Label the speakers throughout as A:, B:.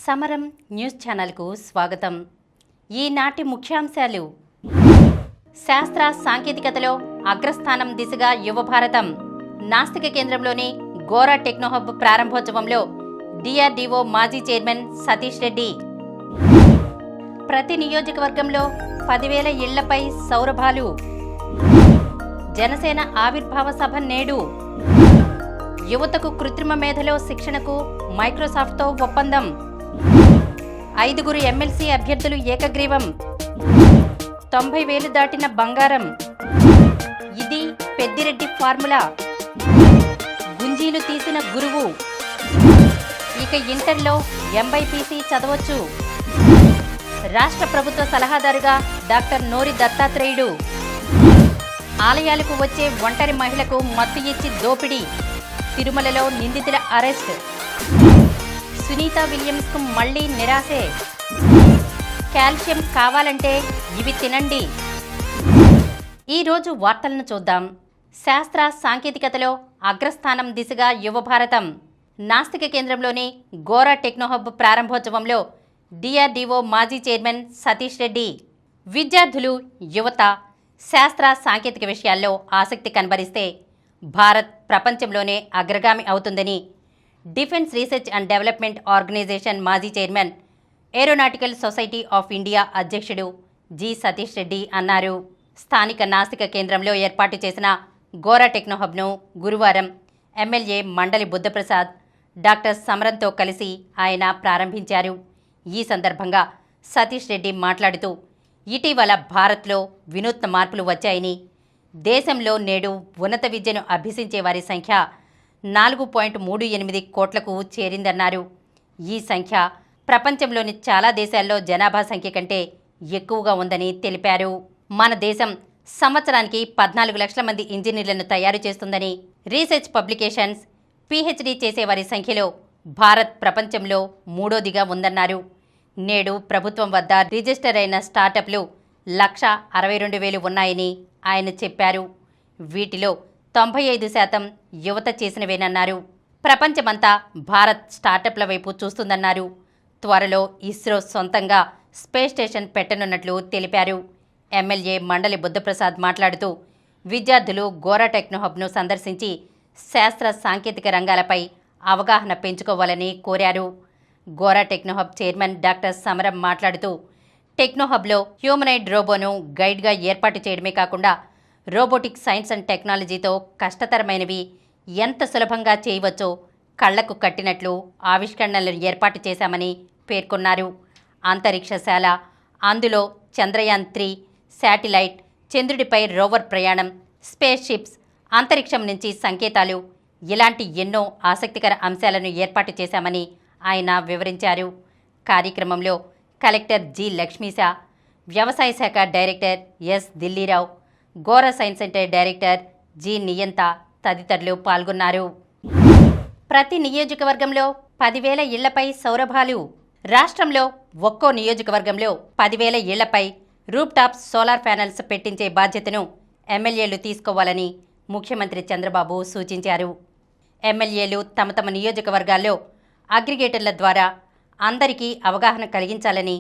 A: సమరం న్యూస్ ఛానల్కు స్వాగతం. ఈనాటి ముఖ్యాంశాలు: శాస్త్ర సాంకేతికతలో అగ్రస్థానం దిశగా యువ భారతం. నాస్తిక కేంద్రంలోని గోరా టెక్నోహబ్ ప్రారంభోత్సవంలో డిఆర్డీఓ మాజీ చైర్మన్ సతీష్ రెడ్డి. ప్రతి నియోజకవర్గంలో 10,000 ఇళ్లపై సౌరభాలు. జనసేన ఆవిర్భావ సభ నేడు. యువతకు కృత్రిమ మేధలో శిక్షణకు మైక్రోసాఫ్ట్తో ఒప్పందం. 5 ఎమ్మెల్సీ అభ్యర్థులు ఏకగ్రీవం. 90,000 దాటిన బంగారం. ఇది పెద్దిరెడ్డి ఫార్ములా. గుంజీలు తీసిన గురువు. ఇక ఇంటర్లో ఎంబైపీసీ చదవచ్చు. రాష్ట్ర ప్రభుత్వ సలహాదారుగా డాక్టర్ నోరి దత్తాత్రేయుడు. ఆలయాలకు వచ్చే ఒంటరి మహిళకు మత్తు ఇచ్చి దోపిడీ. తిరుమలలో నిందితుల అరెస్ట్. సునీత విలియమ్స్కు మళ్లీ నిరాశే. కాల్షియం కావాలంటే ఇవి తినండి. ఈరోజు వార్తలను చూద్దాం. శాస్త్ర సాంకేతికతలో అగ్రస్థానం దిశగా యువ భారతం. నాస్తిక కేంద్రంలోని గోరా టెక్నోహబ్ ప్రారంభోత్సవంలో డిఆర్డీఓ మాజీ చైర్మన్ సతీష్ రెడ్డి. విద్యార్థులు, యువత శాస్త్ర సాంకేతిక విషయాల్లో ఆసక్తి కనబరిస్తే భారత్ ప్రపంచంలోనే అగ్రగామి అవుతుందని defence research and development organisation మాజీ chairman, aeronautical society of India అధ్యక్షుడు జి సతీష్ రెడ్డి అన్నారు. స్థానిక నాస్తిక కేంద్రంలో ఏర్పాటు చేసిన గోరా టెక్నోహబ్ను గురువారం ఎమ్మెల్యే మండలి బుద్ధప్రసాద్, డాక్టర్ సమరంతో కలిసి ఆయన ప్రారంభించారు. ఈ సందర్భంగా సతీష్ రెడ్డి మాట్లాడుతూ, ఇటీవల భారత్లో వినూత్న మార్పులు వచ్చాయని, దేశంలో నేడు ఉన్నత విద్యను అభ్యసించే వారి సంఖ్య 4.38 కోట్లకు చేరిందన్నారు. ఈ సంఖ్య ప్రపంచంలోని చాలా దేశాల్లో జనాభా సంఖ్య కంటే ఎక్కువగా ఉందని తెలిపారు. మన దేశం సంవత్సరానికి 14 లక్షల మంది ఇంజనీర్లను తయారు చేస్తుందని, రీసెర్చ్ పబ్లికేషన్స్, పీహెచ్డీ చేసేవారి సంఖ్యలో భారత్ ప్రపంచంలో 3వదిగా ఉందన్నారు. నేడు ప్రభుత్వం వద్ద రిజిస్టర్ అయిన స్టార్టప్లు 1,62,000 ఉన్నాయని ఆయన చెప్పారు. వీటిలో 95% యువత చేసినవేనన్నారు. ప్రపంచమంతా భారత్ స్టార్టప్ల వైపు చూస్తుందన్నారు. త్వరలో ఇస్రో సొంతంగా స్పేస్ స్టేషన్ పెట్టనున్నట్లు తెలిపారు. ఎమ్మెల్యే మండలి బుద్ధప్రసాద్ మాట్లాడుతూ, విద్యార్థులు గోరా టెక్నోహబ్ను సందర్శించి శాస్త్ర సాంకేతిక రంగాలపై అవగాహన పెంచుకోవాలని కోరారు. గోరా టెక్నోహబ్ చైర్మన్ డాక్టర్ సమరం మాట్లాడుతూ, టెక్నోహబ్లో హ్యూమనాయిడ్ రోబోను గైడ్గా ఏర్పాటు చేయడమే కాకుండా రోబోటిక్ సైన్స్ అండ్ టెక్నాలజీతో కష్టతరమైనవి ఎంత సులభంగా చేయవచ్చో కళ్లకు కట్టినట్లు ఆవిష్కరణలను ఏర్పాటు చేశామని పేర్కొన్నారు. అంతరిక్షశాల, అందులో చంద్రయాన్-3 శాటిలైట్, చంద్రుడిపై రోవర్ ప్రయాణం, స్పేస్ షిప్స్, అంతరిక్షం నుంచి సంకేతాలు, ఇలాంటి ఎన్నో ఆసక్తికర అంశాలను ఏర్పాటు చేశామని ఆయన వివరించారు. కార్యక్రమంలో కలెక్టర్ జి లక్ష్మీశా, వ్యవసాయ శాఖ director S Dillirao, Gora science centre director G Niyanta తదితరులు పాల్గొన్నారు. ప్రతి నియోజకవర్గంలో 10,000 ఇళ్లపై సౌరభాలు. రాష్ట్రంలో ఒక్కో నియోజకవర్గంలో 10,000 ఇళ్లపై రూఫ్టాప్ సోలార్ ప్యానెల్స్ పెట్టించే బాధ్యతను ఎమ్మెల్యేలు తీసుకోవాలని ముఖ్యమంత్రి చంద్రబాబు సూచించారు. ఎమ్మెల్యేలు తమ తమ నియోజకవర్గాల్లో అగ్రిగేటర్ల ద్వారా అందరికీ అవగాహన కలిగించాలని,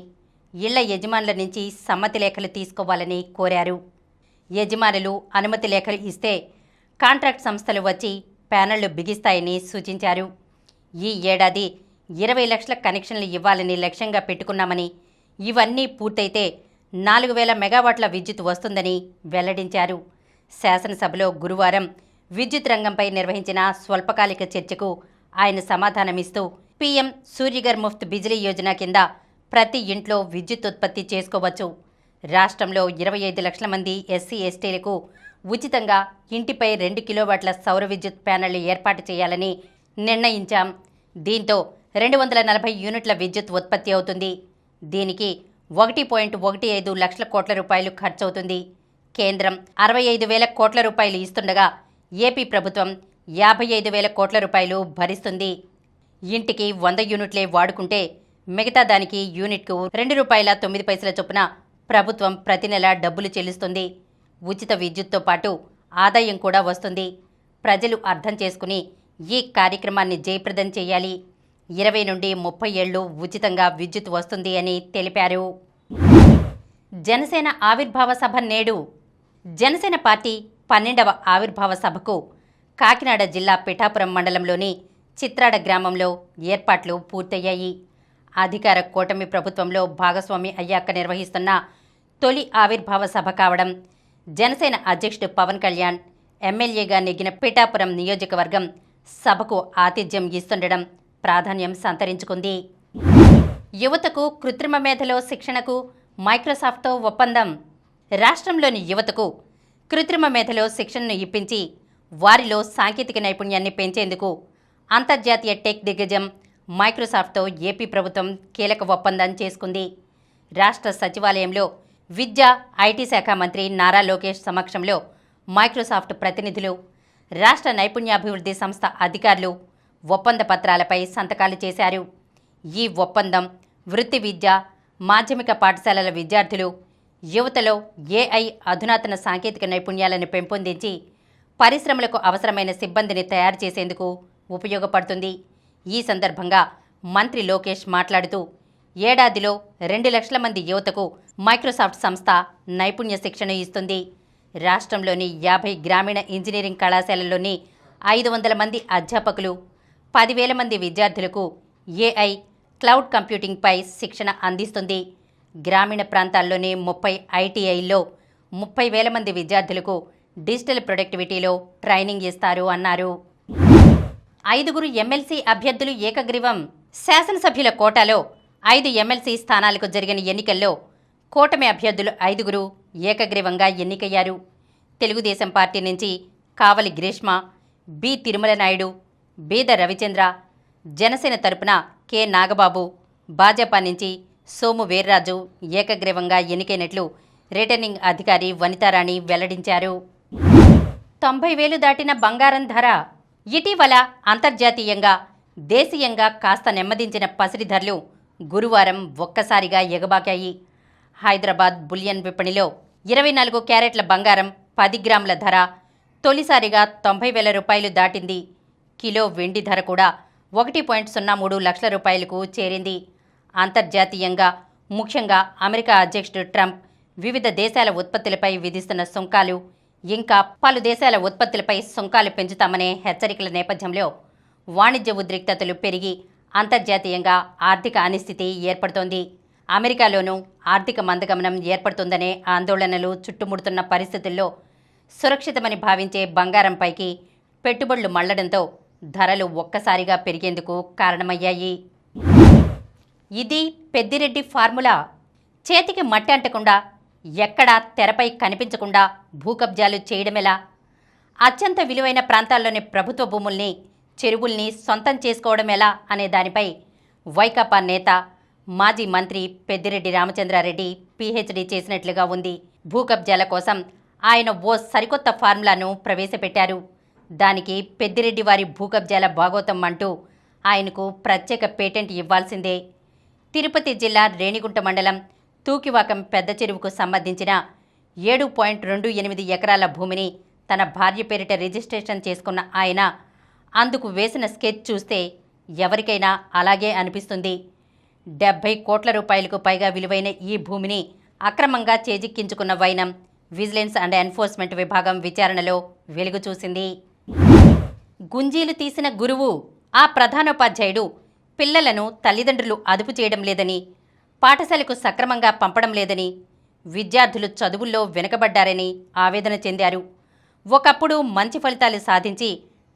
A: ఇళ్ల యజమానుల నుంచి సమ్మతి లేఖలు తీసుకోవాలని కోరారు. యజమానులు అనుమతి లేఖలు ఇస్తే కాంట్రాక్ట్ సంస్థలు వచ్చి ప్యానెళ్లు బిగిస్తాయని సూచించారు. ఈ ఏడాది 20 లక్షల కనెక్షన్లు ఇవ్వాలని లక్ష్యంగా పెట్టుకున్నామని, ఇవన్నీ పూర్తయితే 4,000 మెగావాట్ల విద్యుత్ వస్తుందని వెల్లడించారు. శాసనసభలో గురువారం విద్యుత్ రంగంపై నిర్వహించిన స్వల్పకాలిక చర్చకు ఆయన సమాధానమిస్తూ, పీఎం సూర్యఘర్ ముఫ్త్ బిజిలీ యోజన కింద ప్రతి ఇంట్లో విద్యుత్ ఉత్పత్తి చేసుకోవచ్చు. రాష్ట్రంలో 25 లక్షల మంది ఎస్సీ ఎస్టీలకు ఉచితంగా ఇంటిపై 2 కిలోవాట్ల సౌర విద్యుత్ ప్యానెళ్లు ఏర్పాటు చేయాలని నిర్ణయించాం. దీంతో 240 యూనిట్ల విద్యుత్ ఉత్పత్తి అవుతుంది. దీనికి 1.15 లక్షల కోట్ల రూపాయలు ఖర్చవుతుంది. కేంద్రం 65,000 కోట్ల రూపాయలు ఇస్తుండగా ఏపీ ప్రభుత్వం 55,000 కోట్ల రూపాయలు భరిస్తుంది. ఇంటికి 100 యూనిట్లే వాడుకుంటే మిగతా దానికి యూనిట్కు ₹2.09 చొప్పున ప్రభుత్వం ప్రతి నెల డబ్బులు చెల్లిస్తుంది. ఉచిత విద్యుత్తో పాటు ఆదాయం కూడా వస్తుంది. ప్రజలు అర్థం చేసుకుని ఈ కార్యక్రమాన్ని జయప్రదం చేయాలి. 20 నుండి 30 ఏళ్లు ఉచితంగా విద్యుత్ వస్తుంది అని తెలిపారు. జనసేన ఆవిర్భావ సభ నేడు. జనసేన పార్టీ 12వ ఆవిర్భావ సభకు కాకినాడ జిల్లా పిఠాపురం మండలంలోని చిత్రాడ గ్రామంలో ఏర్పాట్లు పూర్తయ్యాయి. అధికార కూటమి ప్రభుత్వంలో భాగస్వామి అయ్యాక నిర్వహిస్తున్న తొలి ఆవిర్భావ సభ కావడం, జనసేన అధ్యక్షుడు పవన్ కళ్యాణ్ ఎమ్మెల్యేగా నెగ్గిన పిఠాపురం నియోజకవర్గం సభకు ఆతిథ్యం ఇస్తుండడం ప్రాధాన్యం సంతరించుకుంది. యువతకు కృత్రిమ మేధలో శిక్షణకు మైక్రోసాఫ్ట్తో ఒప్పందం. రాష్ట్రంలోని యువతకు కృత్రిమ మేధలో శిక్షణను ఇప్పించి వారిలో సాంకేతిక నైపుణ్యాన్ని పెంచేందుకు అంతర్జాతీయ టెక్ దిగ్గజం మైక్రోసాఫ్ట్తో ఏపీ ప్రభుత్వం కీలక ఒప్పందం చేసుకుంది. రాష్ట్ర సచివాలయంలో విద్యా, ఐటీ శాఖ మంత్రి నారా లోకేష్ సమక్షంలో మైక్రోసాఫ్ట్ ప్రతినిధులు, రాష్ట్ర నైపుణ్యాభివృద్ధి సంస్థ అధికారులు ఒప్పంద పత్రాలపై సంతకాలు చేశారు. ఈ ఒప్పందం వృత్తి విద్య, మాధ్యమిక పాఠశాలల విద్యార్థులు, యువతలో ఏఐ అధునాతన సాంకేతిక నైపుణ్యాలను పెంపొందించి పరిశ్రమలకు అవసరమైన సిబ్బందిని తయారు చేసేందుకు ఉపయోగపడుతుంది. ఈ సందర్భంగా మంత్రి లోకేష్ మాట్లాడుతూ, ఏడాదిలో 2 లక్షల మంది యువతకు మైక్రోసాఫ్ట్ సంస్థ నైపుణ్య శిక్షణ ఇస్తుంది. రాష్ట్రంలోని 50 గ్రామీణ ఇంజనీరింగ్ కళాశాలల్లోని 500 మంది అధ్యాపకులు, 10,000 మంది విద్యార్థులకు ఏఐ, క్లౌడ్ కంప్యూటింగ్పై శిక్షణ అందిస్తుంది. గ్రామీణ ప్రాంతాల్లోని 30 ఐటీఐల్లో 30,000 మంది విద్యార్థులకు డిజిటల్ ప్రొడక్టివిటీలో ట్రైనింగ్ ఇస్తారు అన్నారు. 5 ఎమ్మెల్సీ అభ్యర్థులు ఏకగ్రీవం. శాసనసభ్యుల కోటాలో 5 ఎమ్మెల్సీ స్థానాలకు జరిగిన ఎన్నికల్లో కూటమి అభ్యర్థులు 5 ఏకగ్రీవంగా ఎన్నికయ్యారు. తెలుగుదేశం పార్టీ నుంచి కావలి గ్రీష్మ, బి తిరుమల నాయుడు, బీద రవిచంద్ర, జనసేన తరపున కె నాగబాబు, భాజపా నుంచి సోము వీర్రాజు ఏకగ్రీవంగా ఎన్నికైనట్లు రిటర్నింగ్ అధికారి వనితారాణి వెల్లడించారు. 90,000 దాటిన బంగారం ధర. ఇటీవల అంతర్జాతీయంగా, దేశీయంగా కాస్త నెమ్మదించిన పసిడి ధరలు గురువారం ఒక్కసారిగా ఎగబాకాయి. హైదరాబాద్ బులియన్ విపణిలో 24 క్యారెట్ల బంగారం 10 గ్రాముల ధర తొలిసారిగా 90,000 రూపాయలు దాటింది. కిలో వెండి ధర కూడా 1.03 లక్షల రూపాయలకు చేరింది. అంతర్జాతీయంగా, ముఖ్యంగా అమెరికా అధ్యక్షుడు ట్రంప్ వివిధ దేశాల ఉత్పత్తులపై విధిస్తున్న సుంకాలు, ఇంకా పలు దేశాల ఉత్పత్తులపై సుంకాలు పెంచుతామనే హెచ్చరికల నేపథ్యంలో వాణిజ్య ఉద్రిక్తతలు పెరిగి అంతర్జాతీయంగా ఆర్థిక అనిశ్చితి ఏర్పడుతోంది. అమెరికాలోనూ ఆర్థిక మందగమనం ఏర్పడుతుందనే ఆందోళనలు చుట్టుముడుతున్న పరిస్థితుల్లో సురక్షితమని భావించే బంగారంపైకి పెట్టుబడులు మళ్లడంతో ధరలు ఒక్కసారిగా పెరిగేందుకు కారణమయ్యాయి. ఇది పెద్దిరెడ్డి ఫార్ములా. చేతికి మట్టి అంటకుండా, ఎక్కడా తెరపై కనిపించకుండా భూకబ్జాలు చేయడమెలా? అత్యంత విలువైన ప్రాంతాల్లోని ప్రభుత్వ భూముల్ని, చెరువుల్ని సొంతం చేసుకోవడం ఎలా అనే దానిపై వైకాపా నేత, మాజీ మంత్రి పెద్దిరెడ్డి రామచంద్రారెడ్డి పీహెచ్డీ చేసినట్లుగా ఉంది. భూకబ్జాల కోసం ఆయన ఓ సరికొత్త ఫార్ములాను ప్రవేశపెట్టారు. దానికి పెద్దిరెడ్డి వారి భూకబ్జాల భాగోతం అంటూ ఆయనకు ప్రత్యేక పేటెంట్ ఇవ్వాల్సిందే. తిరుపతి జిల్లా రేణిగుంట మండలం తూకివాకం పెద్ద చెరువుకు సంబంధించిన 7.28 ఎకరాల భూమిని తన భార్య పేరిట రిజిస్ట్రేషన్ చేసుకున్న ఆయన అందుకు వేసిన స్కెచ్ చూస్తే ఎవరికైనా అలాగే అనిపిస్తుంది. 70 కోట్ల రూపాయలకు పైగా విలువైన ఈ భూమిని అక్రమంగా చేజిక్కించుకున్న వైనం విజిలెన్స్ అండ్ ఎన్ఫోర్స్మెంట్ విభాగం విచారణలో వెలుగు చూసింది. గుంజీలు తీసిన గురువు. ఆ ప్రధానోపాధ్యాయుడు పిల్లలను తల్లిదండ్రులు అదుపు చేయడం లేదని, పాఠశాలకు సక్రమంగా పంపడం లేదని, విద్యార్థులు చదువుల్లో వెనుకబడ్డారని ఆవేదన చెందారు. ఒకప్పుడు మంచి ఫలితాలు సాధించి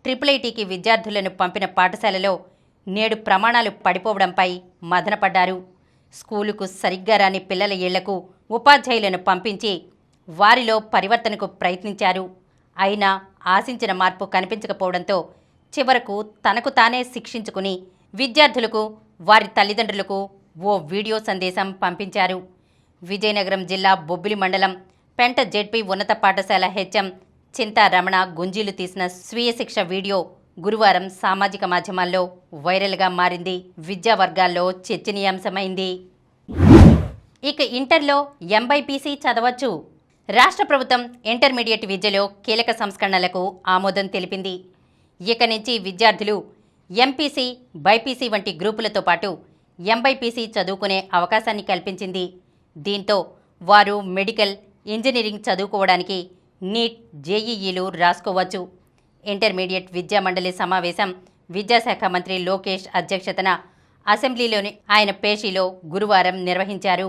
A: IIITకి విద్యార్థులను పంపిన పాఠశాలలో నేడు ప్రమాణాలు పడిపోవడంపై మదనపడ్డారు. స్కూలుకు సరిగ్గా రాని పిల్లల ఇళ్లకు ఉపాధ్యాయులను పంపించి వారిలో పరివర్తనకు ప్రయత్నించారు. అయినా ఆశించిన మార్పు కనిపించకపోవడంతో చివరకు తనకు తానే శిక్షించుకుని విద్యార్థులకు, వారి తల్లిదండ్రులకు ఓ వీడియో సందేశం పంపించారు. విజయనగరం జిల్లా బొబ్బిలి మండలం పెంట జెడ్పీ ఉన్నత పాఠశాల హెచ్ఎం చింతా రమణ గుంజీలు తీసిన స్వీయ శిక్ష వీడియో గురువారం సామాజిక మాధ్యమాల్లో వైరల్గా మారింది. విద్యా వర్గాల్లో చర్చనీయాంశమైంది. ఇక ఇంటర్లో ఎంబైపీసీ చదవచ్చు. రాష్ట్ర ప్రభుత్వం ఇంటర్మీడియట్ విద్యలో కీలక సంస్కరణలకు ఆమోదం తెలిపింది. ఇక నుంచి విద్యార్థులు ఎంపీసీ, బైపీసీ వంటి గ్రూపులతో పాటు ఎంబైపీసీ చదువుకునే అవకాశాన్ని కల్పించింది. దీంతో వారు మెడికల్, ఇంజనీరింగ్ చదువుకోవడానికి నీట్, జేఈఈలు రాసుకోవచ్చు. ఇంటర్మీడియట్ విద్యా మండలి సమావేశం విద్యాశాఖ మంత్రి లోకేష్ అధ్యక్షతన అసెంబ్లీలోని ఆయన పేషీలో గురువారం నిర్వహించారు.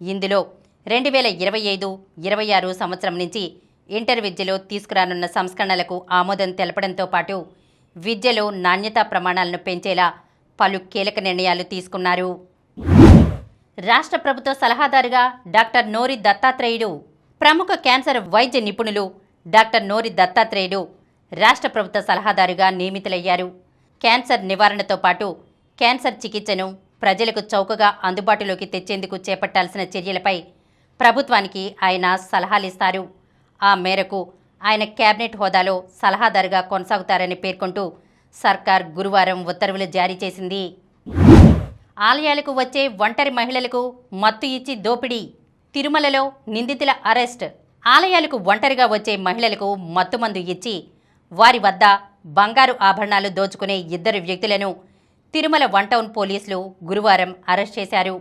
A: ఇందులో 2025-26 సంవత్సరం నుంచి ఇంటర్ విద్యలో తీసుకురానున్న సంస్కరణలకు ఆమోదం తెలపడంతో పాటు విద్యలో నాణ్యతా ప్రమాణాలను పెంచేలా పలు కీలక నిర్ణయాలు తీసుకున్నారు. రాష్ట్ర ప్రభుత్వ సలహాదారుగా డాక్టర్ నోరి దత్తాత్రేయుడు. ప్రముఖ క్యాన్సర్ వైద్య నిపుణులు డాక్టర్ నోరి దత్తాత్రేయుడు రాష్ట్ర ప్రభుత్వ సలహాదారుగా నియమితులయ్యారు. క్యాన్సర్ నివారణతో పాటు క్యాన్సర్ చికిత్సను ప్రజలకు చౌకగా అందుబాటులోకి తెచ్చేందుకు చేపట్టాల్సిన చర్యలపై ప్రభుత్వానికి ఆయన సలహాలిస్తారు. ఆ మేరకు ఆయన కేబినెట్ హోదాలో సలహాదారుగా కొనసాగుతారని పేర్కొంటూ సర్కార్ గురువారం ఉత్తర్వులు జారీ చేసింది. ఆలయాలకు వచ్చే ఒంటరి మహిళలకు మత్తు ఇచ్చి దోపిడీ. తిరుమలలో నిందితుల అరెస్ట్. ఆలయాలకు ఒంటరిగా వచ్చే మహిళలకు మత్తుమందు ఇచ్చి వారి వద్ద బంగారు ఆభరణాలు దోచుకునే 2 వ్యక్తులను తిరుమల 1 టౌన్ పోలీసులు గురువారం అరెస్ట్ చేశారు.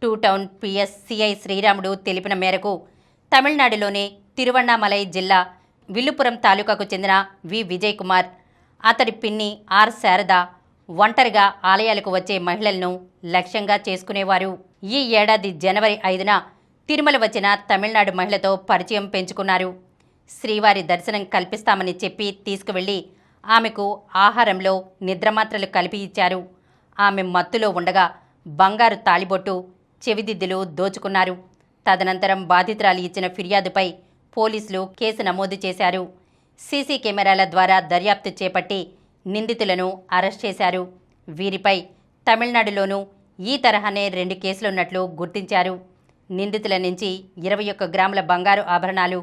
A: 2 టౌన్ పిఎస్ సిఐ శ్రీరాముడు తెలిపిన మేరకు తమిళనాడులోని తిరువణ్ణామలై జిల్లా విల్లుపురం తాలూకాకు చెందిన వి విజయ్ కుమార్, అతడి పిన్ని ఆర్ శారద ఒంటరిగా ఆలయాలకు వచ్చే మహిళలను లక్ష్యంగా చేసుకునేవారు. ఈ ఏడాది జనవరి 5న తిరుమల వచ్చిన తమిళనాడు మహిళతో పరిచయం పెంచుకున్నారు. శ్రీవారి దర్శనం కల్పిస్తామని చెప్పి తీసుకువెళ్లి ఆమెకు ఆహారంలో నిద్రమాత్రలు కలిపి ఇచ్చారు. ఆమె మత్తులో ఉండగా బంగారు తాళిబొట్టు, చెవిదిద్దులు దోచుకున్నారు. తదనంతరం బాధితురాలు ఇచ్చిన ఫిర్యాదుపై పోలీసులు కేసు నమోదు చేశారు. సీసీ కెమెరాల ద్వారా దర్యాప్తు చేపట్టి నిందితులను అరెస్ట్ చేశారు. వీరిపై తమిళనాడులోనూ ఈ తరహానే 2 కేసులున్నట్లు గుర్తించారు. నిందితుల నుంచి 21 గ్రాముల బంగారు ఆభరణాలు,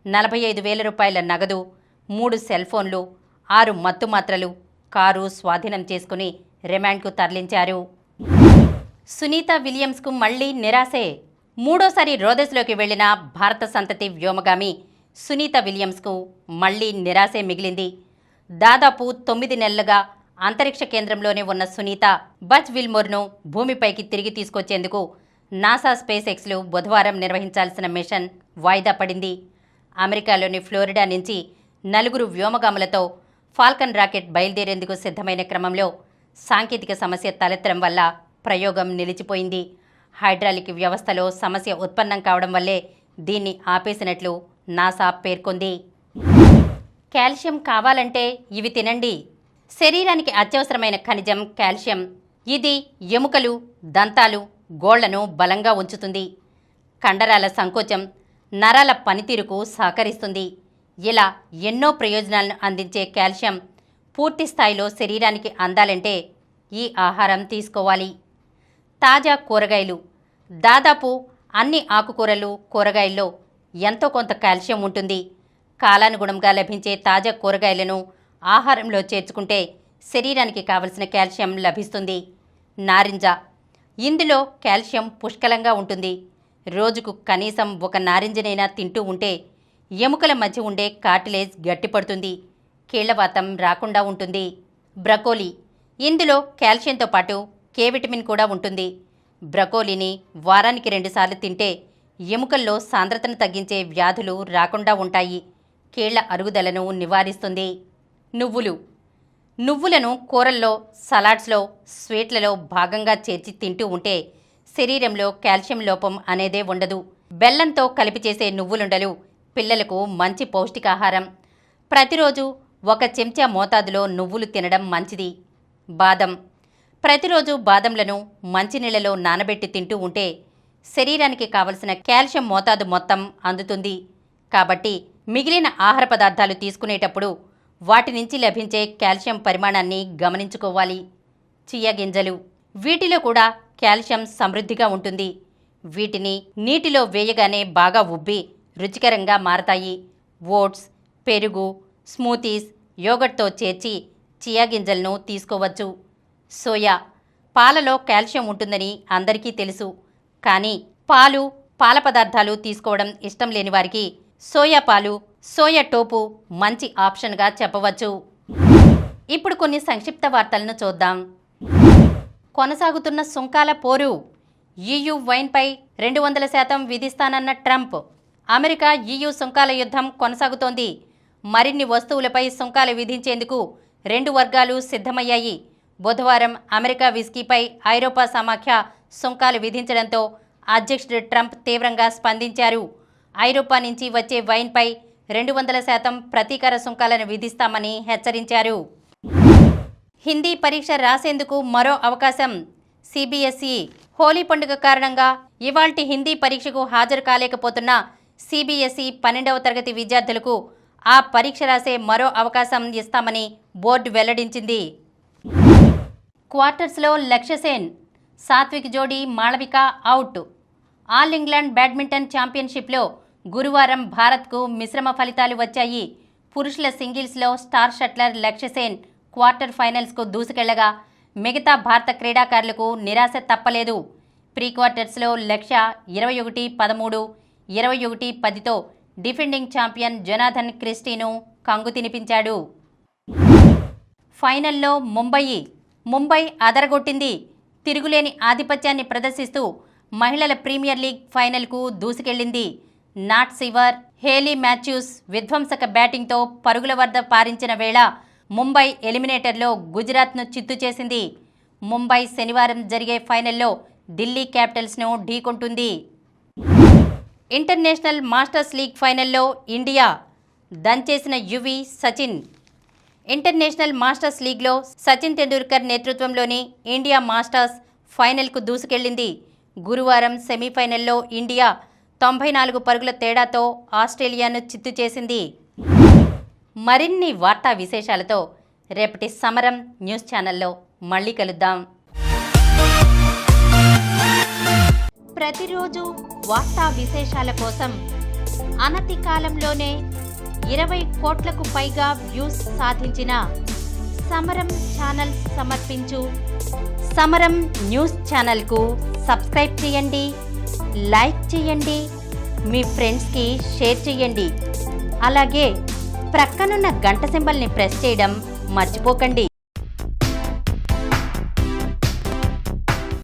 A: 45,000 రూపాయల నగదు, 3 సెల్ ఫోన్లు, 6 మత్తు మాత్రలు, కారు స్వాధీనం చేసుకుని రిమాండ్కు తరలించారు. సునీత విలియమ్స్కు మళ్లీ నిరాశే. మూడోసారి రోదెస్లోకి వెళ్లిన భారత సంతతి వ్యోమగామి సునీత విలియమ్స్కు మళ్లీ నిరాశే మిగిలింది. దాదాపు 9 నెలలుగా అంతరిక్ష కేంద్రంలోనే ఉన్న సునీత బజ్ విల్మోర్ను భూమిపైకి తిరిగి తీసుకొచ్చేందుకు నాసా స్పేస్ ఎక్స్లు బుధవారం నిర్వహించాల్సిన మిషన్ వాయిదా పడింది. అమెరికాలోని ఫ్లోరిడా నుంచి 4 వ్యోమగాములతో ఫాల్కన్ రాకెట్ బయలుదేరేందుకు సిద్ధమైన క్రమంలో సాంకేతిక సమస్య తలెత్తడం వల్ల ప్రయోగం నిలిచిపోయింది. హైడ్రాలిక్ వ్యవస్థలో సమస్య ఉత్పన్నం కావడం వల్లే దీన్ని ఆపేసినట్లు నాసా పేర్కొంది. కాల్షియం కావాలంటే ఇవి తినండి. శరీరానికి అత్యవసరమైన ఖనిజం కాల్షియం. ఇది ఎముకలు, దంతాలు, గోళ్లను బలంగా ఉంచుతుంది. కండరాల సంకోచం, నరాల పనితీరుకు సహకరిస్తుంది. ఇలా ఎన్నో ప్రయోజనాలను అందించే కాల్షియం పూర్తి స్థాయిలో శరీరానికి అందాలంటే ఈ ఆహారం తీసుకోవాలి. తాజా కూరగాయలు. దాదాపు అన్ని ఆకుకూరలు, కూరగాయల్లో ఎంతో కొంత కాల్షియం ఉంటుంది. కాలానుగుణంగా లభించే తాజా కూరగాయలను ఆహారంలో చేర్చుకుంటే శరీరానికి కావలసిన కాల్షియం లభిస్తుంది. నారింజ. ఇందులో కాల్షియం పుష్కలంగా ఉంటుంది. రోజుకు కనీసం 1 నారింజనైనా తింటూ ఉంటే ఎముకల మధ్య ఉండే కార్టిలేజ్ గట్టిపడుతుంది. కీళ్లవాతం రాకుండా ఉంటుంది. బ్రకోలీ. ఇందులో కాల్షియంతో పాటు కే విటమిన్ కూడా ఉంటుంది. బ్రకోలీని వారానికి 2 సార్లు తింటే ఎముకల్లో సాంద్రతను తగ్గించే వ్యాధులు రాకుండా ఉంటాయి. కీళ్ల అరుగుదలను నివారిస్తుంది. నువ్వులు. నువ్వులను కూరల్లో, సలాడ్స్లో, స్వీట్లలో భాగంగా చేర్చి తింటూ ఉంటే శరీరంలో కాల్షియం లోపం అనేదే ఉండదు. బెల్లంతో కలిపి చేసే నువ్వులుండలు పిల్లలకు మంచి పౌష్టికాహారం. ప్రతిరోజు 1 చెంచా మోతాదులో నువ్వులు తినడం మంచిది. బాదం. ప్రతిరోజు బాదంలను మంచినీళ్లలో నానబెట్టి తింటూ ఉంటే శరీరానికి కావలసిన కాల్షియం మోతాదు మొత్తం అందుతుంది. కాబట్టి మిగిలిన ఆహార పదార్థాలు తీసుకునేటప్పుడు వాటి నుంచి లభించే కాల్షియం పరిమాణాన్ని గమనించుకోవాలి. చియా గింజలు. వీటిలో కూడా కాల్షియం సమృద్ధిగా ఉంటుంది. వీటిని నీటిలో వేయగానే బాగా ఉబ్బి రుచికరంగా మారతాయి. ఓట్స్, పెరుగు, స్మూతీస్, యోగర్ట్తో చేర్చి చియా గింజలను తీసుకోవచ్చు. సోయా. పాలలో కాల్షియం ఉంటుందని అందరికీ తెలుసు. కానీ పాలు, పాల పదార్థాలు తీసుకోవడం ఇష్టం లేని వారికి సోయా పాలు, సోయా టోపు మంచి ఆప్షన్గా చెప్పవచ్చు. ఇప్పుడు కొన్ని సంక్షిప్త వార్తలను చూద్దాం. కొనసాగుతున్న సుంకాల పోరు. EU వైన్పై 200% విధిస్తానన్న ట్రంప్. అమెరికా EU సుంకాల యుద్ధం కొనసాగుతోంది. మరిన్ని వస్తువులపై సుంకాలు విధించేందుకు 2 వర్గాలు సిద్ధమయ్యాయి. బుధవారం అమెరికా విస్కీపై ఐరోపా సమాఖ్య సుంకాలు విధించడంతో అధ్యక్షుడు ట్రంప్ తీవ్రంగా స్పందించారు. ఐరోపా నుంచి వచ్చే వైన్పై 200% ప్రతీకార సుంకాలను విధిస్తామని హెచ్చరించారు. హిందీ పరీక్ష రాసేందుకు మరో అవకాశం. CBSE హోలీ పండుగ కారణంగా ఇవాల్టి హిందీ పరీక్షకు హాజరు కాలేకపోతున్న CBSE 12వ తరగతి విద్యార్థులకు ఆ పరీక్ష రాసే మరో అవకాశం ఇస్తామని బోర్డు వెల్లడించింది. క్వార్టర్స్లో లక్ష్యసేన్, సాత్విక్ జోడీ Malvika out. All England badminton ఛాంపియన్షిప్లో గురువారం భారత్కు మిశ్రమ ఫలితాలు వచ్చాయి. పురుషుల సింగిల్స్లో స్టార్ షట్లర్ లక్ష్యసేన్ క్వార్టర్ ఫైనల్స్కు దూసుకెళ్లగా మిగతా భారత క్రీడాకారులకు నిరాశ తప్పలేదు. ప్రీ క్వార్టర్స్లో లక్ష్య 21-13, 21-10తో డిఫెండింగ్ ఛాంపియన్ జొనాథన్ క్రిస్టీను కంగు తినిపించాడు. ఫైనల్లో ముంబై అదరగొట్టింది. తిరుగులేని ఆధిపత్యాన్ని ప్రదర్శిస్తూ మహిళల ప్రీమియర్ లీగ్ ఫైనల్కు దూసుకెళ్లింది. నాట్ సివర్, హేలీ మాథ్యూస్ విధ్వంసక బ్యాటింగ్తో పరుగుల వద్ద పారించిన వేళ ముంబై ఎలిమినేటర్లో గుజరాత్ను చిత్తు చేసింది. ముంబై శనివారం జరిగే ఫైనల్లో ఢిల్లీ క్యాపిటల్స్ను ఢీకొంటుంది. ఇంటర్నేషనల్ మాస్టర్స్ లీగ్ ఫైనల్లో ఇండియా దంచేసిన యువి సచిన్. ఇంటర్నేషనల్ మాస్టర్స్ లీగ్లో సచిన్ టెండూల్కర్ నేతృత్వంలోని ఇండియా మాస్టర్స్ ఫైనల్కు దూసుకెళ్లింది. గురువారం సెమీఫైనల్లో ఇండియా 94 పరుగుల తేడాతో ఆస్ట్రేలియాను చిత్తు చేసింది. మరిన్ని వార్తా విశేషాలతో రేపటి సమరం న్యూస్ ఛానల్లో మళ్ళీ కలుద్దాం. ప్రతిరోజు వార్తా విశేషాల కోసం అనతి కాలంలోనే 20 కోట్లకు పైగా వ్యూస్ సాధించిన సమరం ఛానల్ సమర్పించు సమరం న్యూస్ ఛానల్కు సబ్స్క్రైబ్ చేయండి, లైక్ చేయండి, మీ ఫ్రెండ్స్కి షేర్ చేయండి. అలాగే ప్రక్కనున్న గంట సింబల్ని ప్రెస్ చేయడం మర్చిపోకండి.